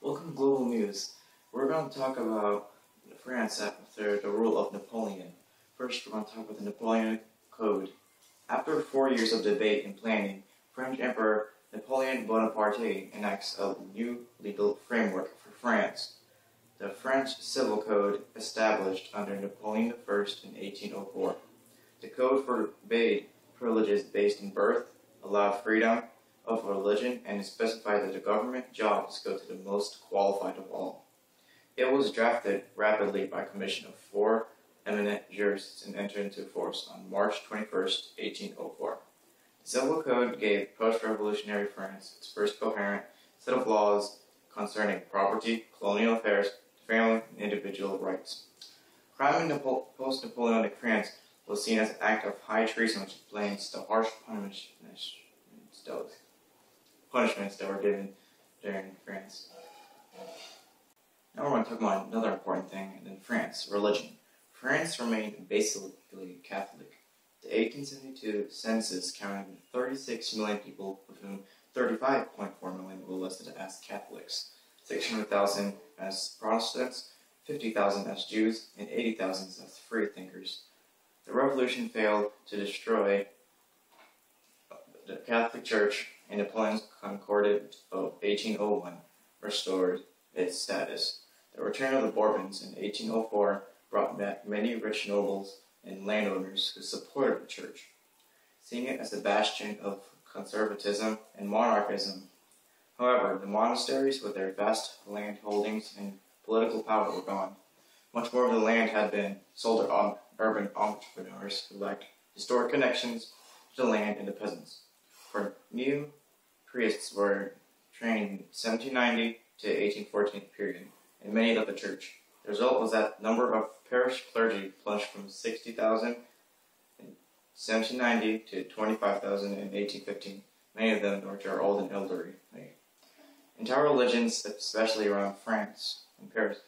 Welcome to Global News. We're going to talk about France after the rule of Napoleon. First, we're going to talk about the Napoleonic Code. After 4 years of debate and planning, French Emperor Napoleon Bonaparte enacts a new legal framework for France. The French Civil Code, established under Napoleon I in 1804. The code forbade privileges based on birth, allowed freedom of religion, and specified that the government jobs go to the most qualified of all. It was drafted rapidly by a commission of 4 eminent jurists and entered into force on March 21, 1804. The Civil Code gave post-revolutionary France its first coherent set of laws concerning property, colonial affairs, family, and individual rights. Crime in post-Napoleonic France was seen as an act of high treason, which explains the harsh punishments that were given during France. Now we're going to talk about another important thing in France, religion. France remained basically Catholic. The 1872 census counted 36 million people, of whom 35.4 million were listed as Catholics, 600,000 as Protestants, 50,000 as Jews, and 80,000 as freethinkers. The revolution failed to destroy the Catholic Church, and Napoleon's Concordat of 1801 restored its status. The return of the Bourbons in 1804 brought back many rich nobles and landowners who supported the church, seeing it as a bastion of conservatism and monarchism. However, the monasteries with their vast land holdings and political power were gone. Much more of the land had been sold to urban entrepreneurs who lacked historic connections to the land and the peasants. For new priests were trained in 1790 to 1814 period, and many left the church. The result was that the number of parish clergy plunged from 60,000 in 1790 to 25,000 in 1815. Many of them were old and elderly. Entire religions, especially around France and Paris,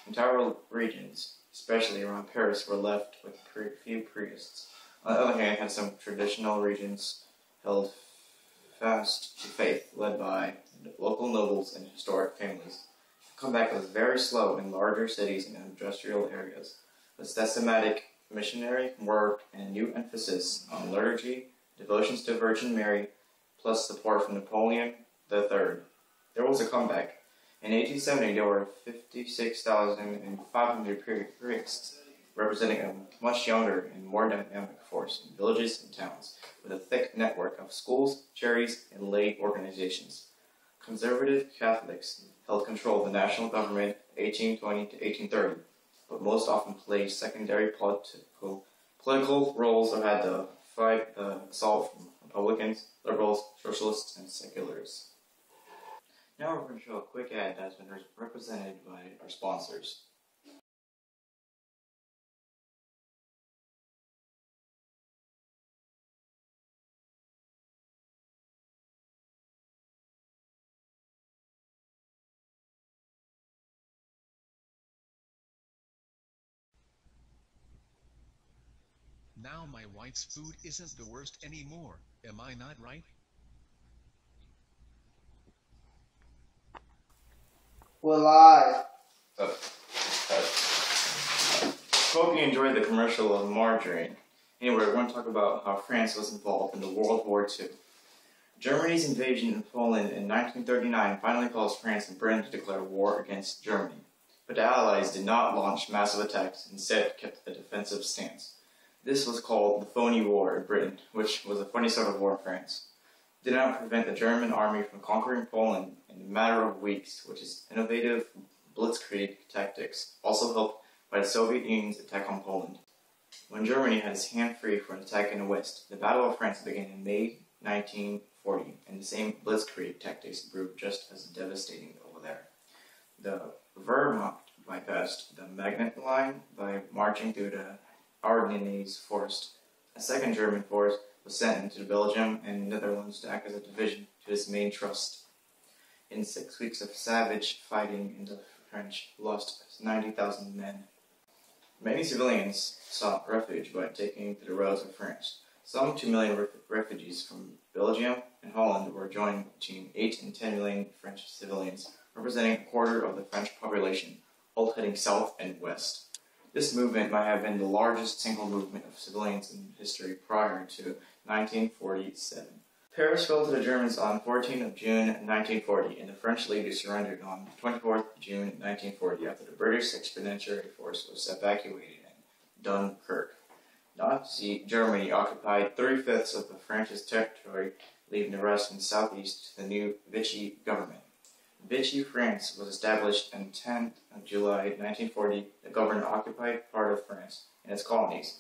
entire regions, especially around Paris, were left with few priests. On the other hand, had some traditional regions held fast to faith, led by local nobles and historic families. The comeback was very slow in larger cities and industrial areas, with systematic missionary work and a new emphasis on liturgy, devotions to Virgin Mary, plus support from Napoleon III. There was a comeback. In 1870, there were 56,500 priests, representing a much younger and more dynamic force in villages and towns, with a thick network of schools, charities, and lay organizations. Conservative Catholics held control of the national government 1820 to 1830, but most often played secondary political roles or had to fight assault from Republicans, liberals, socialists, and secularists. Now we're going to show a quick ad that's been represented by our sponsors. Now my wife's food isn't the worst anymore, am I not right? We're live. Hope you enjoyed the commercial of margarine. Anyway, we're going to talk about how France was involved in the World War II. Germany's invasion of Poland in 1939 finally caused France and Britain to declare war against Germany. But the Allies did not launch massive attacks, instead kept a defensive stance. This was called the Phony War in Britain, which was a funny sort of war in France. It did not prevent the German army from conquering Poland in a matter of weeks, which is innovative blitzkrieg tactics, also helped by the Soviet Union's attack on Poland. When Germany had its hand free for an attack in the West, the Battle of France began in May 1940, and the same blitzkrieg tactics proved just as devastating over there. The Wehrmacht bypassed the Magnet Line by marching through the Ardennes forest. A second German force was sent into Belgium and Netherlands to act as a division to its main thrust. In 6 weeks of savage fighting, the French lost 90,000 men. Many civilians sought refuge by taking to the roads of France. Some 2 million refugees from Belgium and Holland were joined between 8 and 10 million French civilians, representing a quarter of the French population, all heading south and west. This movement might have been the largest single movement of civilians in history prior to 1947. Paris fell to the Germans on 14th of June 1940, and the French leaders surrendered on 24th June 1940 after the British Expeditionary Force was evacuated in Dunkirk. Nazi Germany occupied 3/5 of the France's territory, leaving the rest in the southeast to the new Vichy government. Vichy France was established on 10th of July 1940 to govern the occupied part of France and its colonies.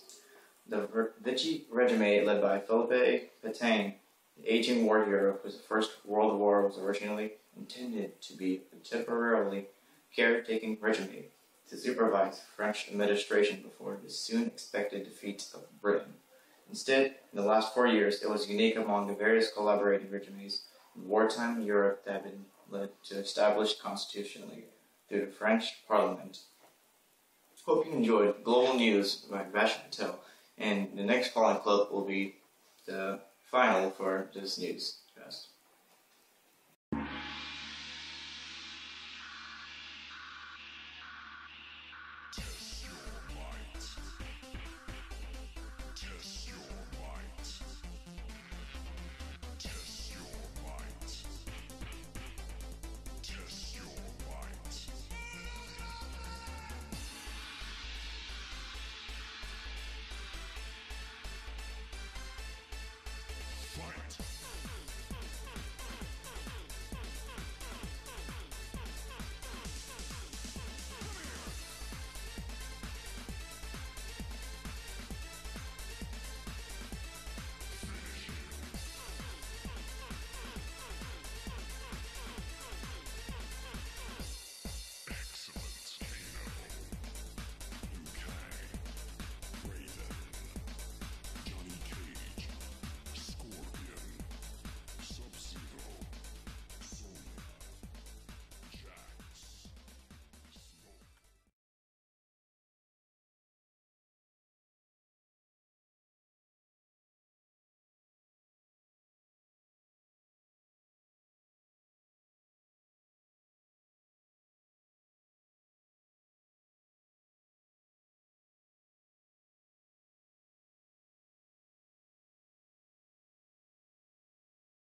The Vichy regime, led by Philippe Pétain, the aging war hero whose First World War was originally intended to be a temporarily caretaking regime to supervise French administration before the soon-expected defeat of Britain. Instead, in the last 4 years, it was unique among the various collaborating regimes in wartime Europe that had been led to establish constitutionally through the French Parliament. Hope you enjoyed Global News by Vash Patel, and the next following clip will be the final for this news.